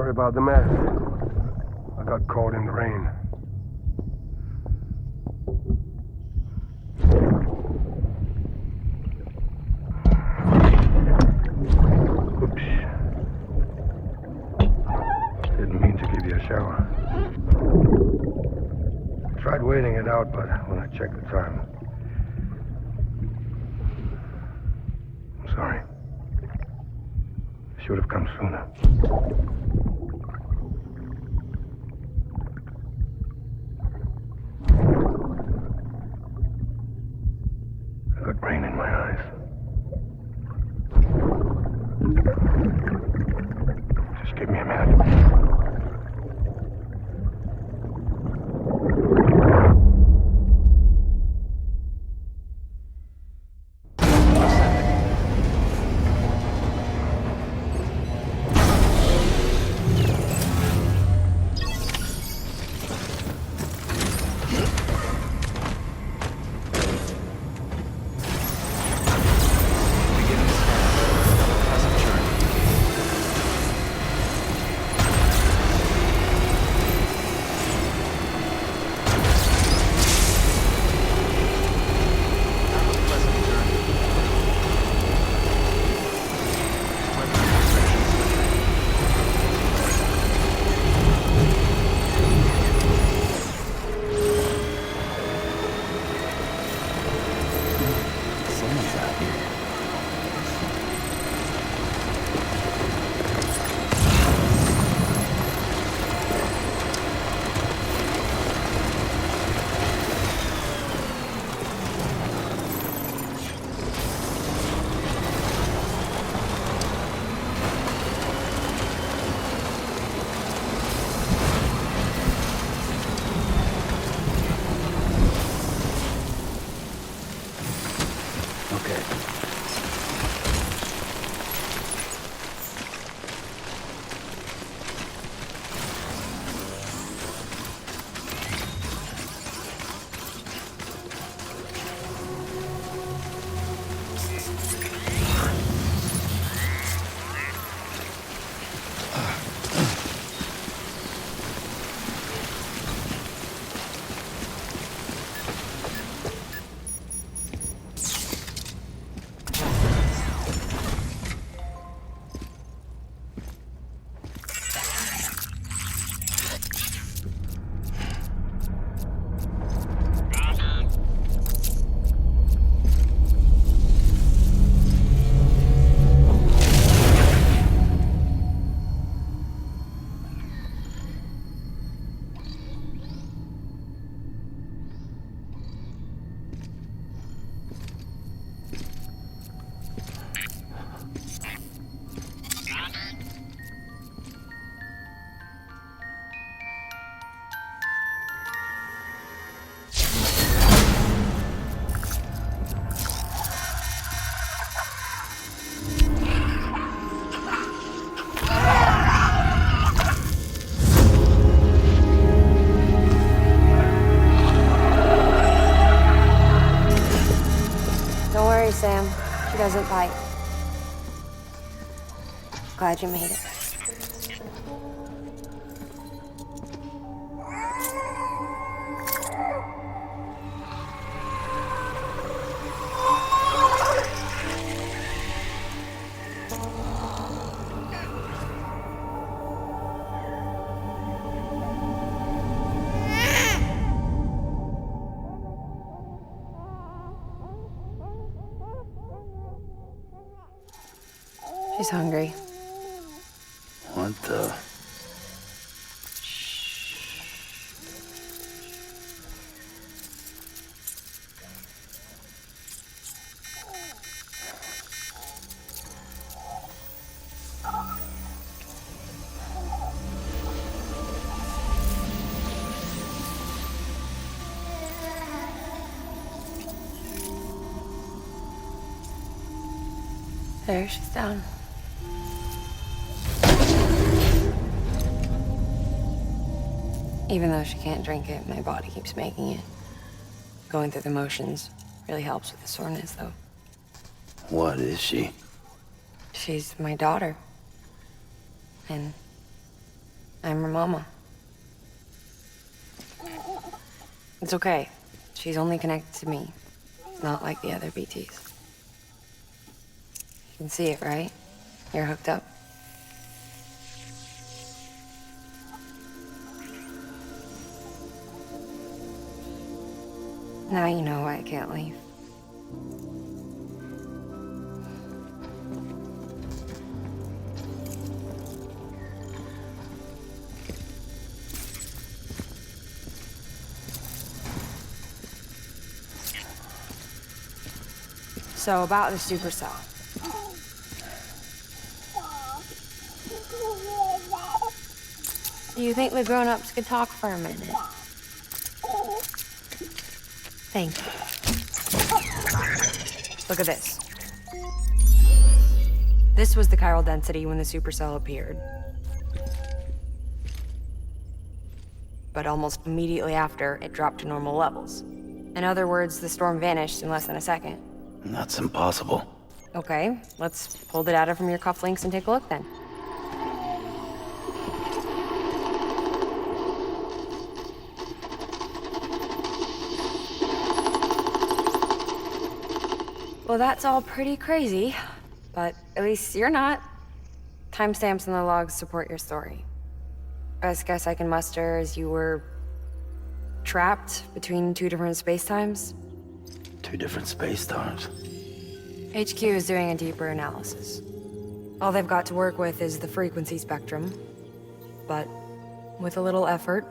Sorry about the mess. I got caught in the rain. Oops. Didn't mean to give you a shower. Tried waiting it out, but when I checked the time... I'm sorry. Should have come sooner. I got rain in my eyes. Just give me a minute. Sam. She doesn't bite. Glad you made it. She's hungry. What the? There, she's down. Even though she can't drink it, my body keeps making it. Going through the motions really helps with the soreness, though. What is she? She's my daughter. And I'm her mama. It's okay. She's only connected to me, not like the other BTs. You can see it, right? You're hooked up. Now you know why I can't leave. So about the supercell. Do you think the grown-ups could talk for a minute? Thank you. Look at this. This was the chiral density when the supercell appeared. But almost immediately after, it dropped to normal levels. In other words, the storm vanished in less than a second. That's impossible. Okay, let's pull the data from your cufflinks and take a look then. Well, that's all pretty crazy, but at least you're not. Timestamps in the logs support your story. Best guess I can muster is you were trapped between two different spacetimes. Two different space times. HQ is doing a deeper analysis. All they've got to work with is the frequency spectrum, but with a little effort,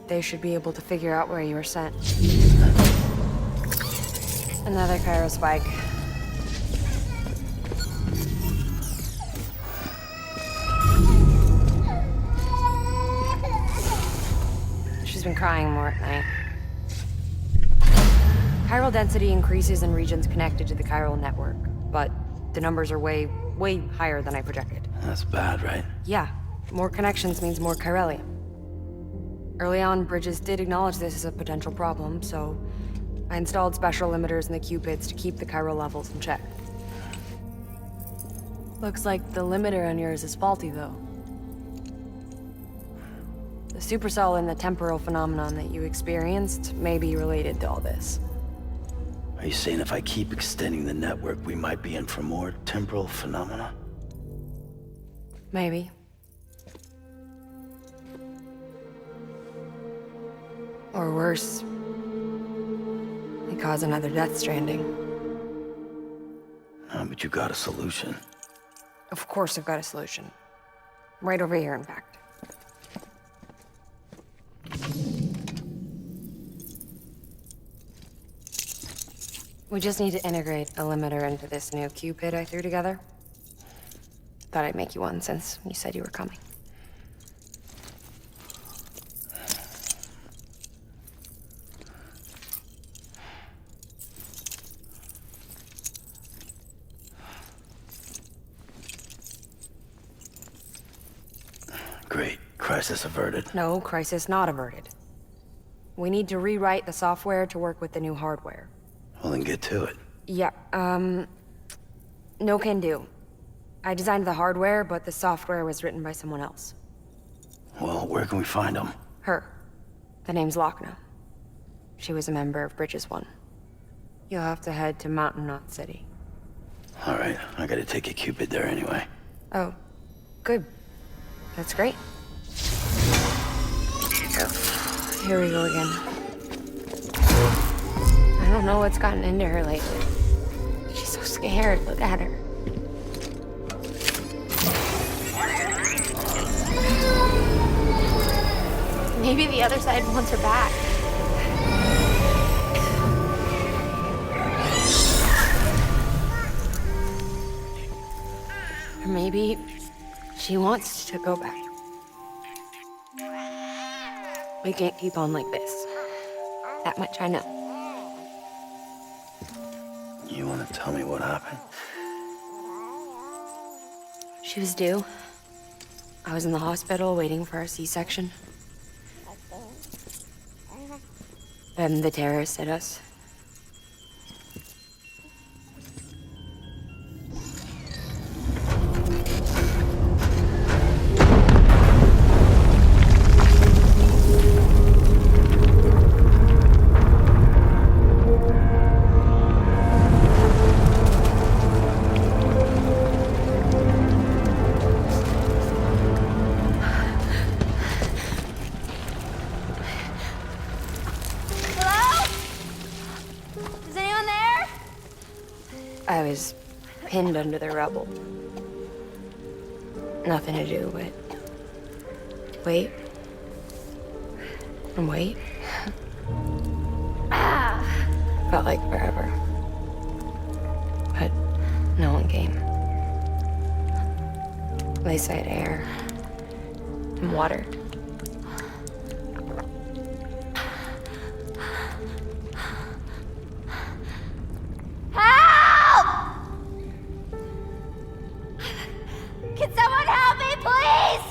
they should be able to figure out where you were sent. Another chiral spike. She's been crying more at night. Chiral density increases in regions connected to the chiral network, but the numbers are way higher than I projected. That's bad, right? Yeah, more connections means more chiralium. Early on, Bridges did acknowledge this as a potential problem, so I installed special limiters in the Cupids to keep the chiral levels in check. Looks like the limiter on yours is faulty, though. The supercell and the temporal phenomenon that you experienced may be related to all this. Are you saying if I keep extending the network, we might be in for more temporal phenomena? Maybe. Or worse, they cause another death stranding. No, but you got a solution. Of course I've got a solution. Right over here, in fact. We just need to integrate a limiter into this new Cupid I threw together. Thought I'd make you one since you said you were coming. Great. Crisis averted. No, crisis not averted. We need to rewrite the software to work with the new hardware. Well, then get to it. Yeah, no can do. I designed the hardware, but the software was written by someone else. Well, where can we find them? Her. The name's Lochna. She was a member of Bridges 1. You'll have to head to Mountain Knot City. All right, I gotta take a Cupid there anyway. Oh, good. That's great. Here we go again. I don't know what's gotten into her lately. She's so scared. Look at her. Maybe the other side wants her back. Or maybe she wants to go back. We can't keep on like this. That much I know. You wanna tell me what happened? She was due. I was in the hospital waiting for a C-section. Then the terrorists hit us. pinned under the rubble. Nothing to do but wait and wait. Felt like forever. But no one came. They said air and water. Help! Can someone help me, please?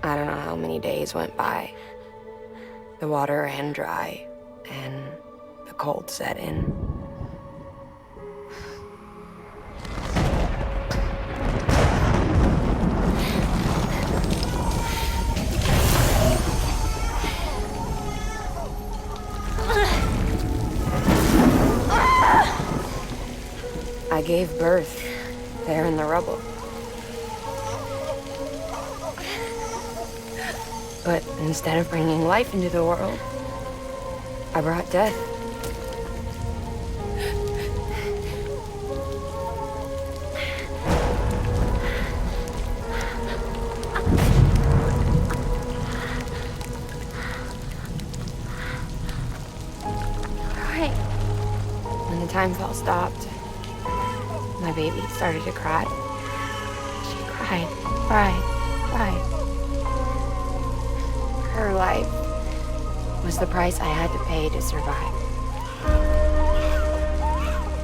I don't know how many days went by. The water ran dry, and the cold set in. I gave birth there in the rubble. But instead of bringing life into the world, I brought death. Right. When the time fell stopped, my baby started to cry. She cried. Her life was the price I had to pay to survive.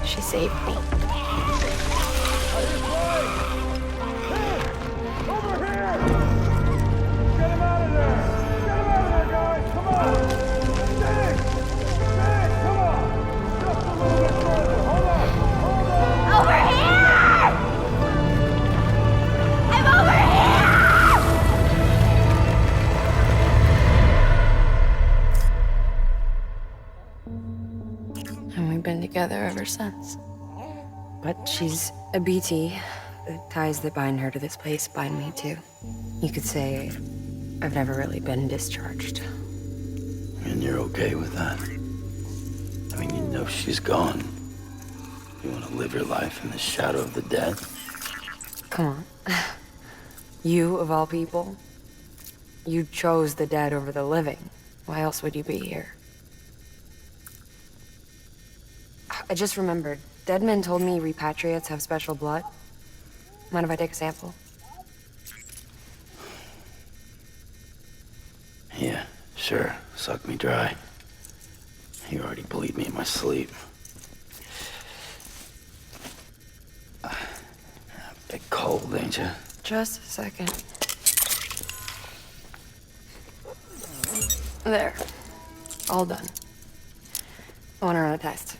She saved me. Over here! Get him out of there! Get him out of there, guys! Come on! Dig! Dig! Come on! Just a little bit further! Hold on! Hold on! Over here! I'm over here! And we've been together ever since. But she's a BT. The ties that bind her to this place bind me too. You could say I've never really been discharged. And you're okay with that? I mean, you know she's gone. You want to live your life in the shadow of the dead? Come on. You, of all people, you chose the dead over the living. Why else would you be here? I just remembered. Dead men told me repatriates have special blood. Mind if I take a sample? Yeah, sure. Suck me dry. You already bleed me in my sleep. Bit cold, ain't you? Just a second. There. All done. I want to run a test.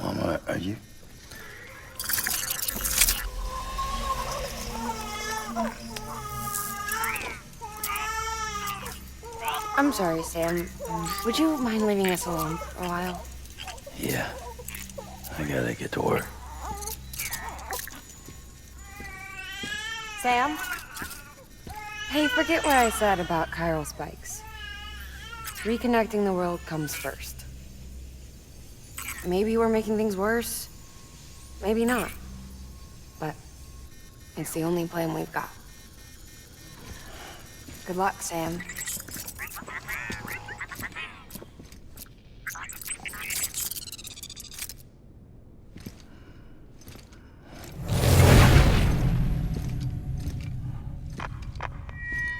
Mama, are you? I'm sorry, Sam. Would you mind leaving us alone for a while? Yeah. I gotta get to work. Sam? Hey, forget what I said about chiral spikes. Reconnecting the world comes first. Maybe we're making things worse. Maybe not. But it's the only plan we've got. Good luck, Sam.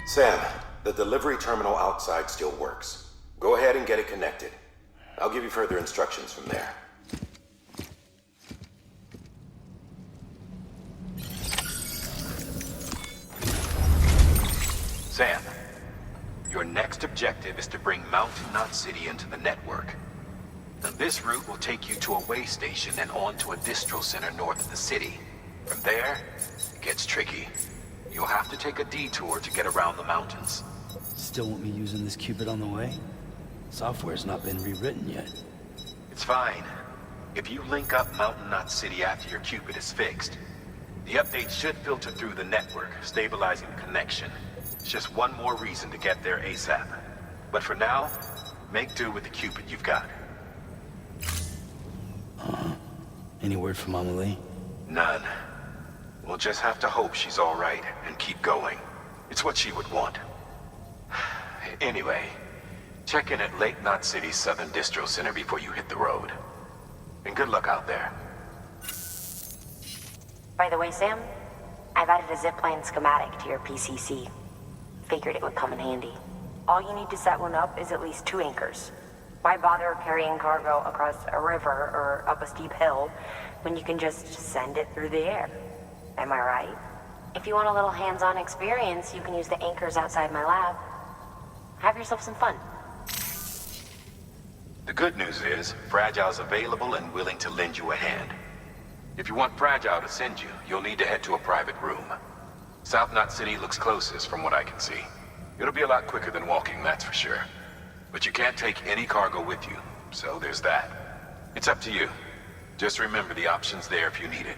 Sam, the delivery terminal outside still works. Go ahead and get it connected. I'll give you further instructions from there. Sam, your next objective is to bring Mountain Knot City into the network. Now, this route will take you to a way station and on to a distro center north of the city. From there, it gets tricky. You'll have to take a detour to get around the mountains. Still want me using this Cupid on the way? Software's not been rewritten yet. It's fine. If you link up Mountain Knot City after your Cupid is fixed, the update should filter through the network, stabilizing the connection. It's just one more reason to get there ASAP. But for now, Make do with the Cupid you've got. Any word from Mama Lee? None. We'll just have to hope she's all right and keep going. It's what she would want. Anyway, check in at Lake Knot City's Southern Distro Center before you hit the road. And good luck out there. By the way, Sam, I've added a zipline schematic to your PCC. Figured it would come in handy. All you need to set one up is at least 2 anchors. Why bother carrying cargo across a river or up a steep hill when you can just send it through the air? Am I right? If you want a little hands-on experience, you can use the anchors outside my lab. Have yourself some fun. The good news is, Fragile's available and willing to lend you a hand. If you want Fragile to send you, you'll need to head to a private room. South Knot City looks closest from what I can see. It'll be a lot quicker than walking, that's for sure. But you can't take any cargo with you, so there's that. It's up to you. Just remember the option's there if you need it.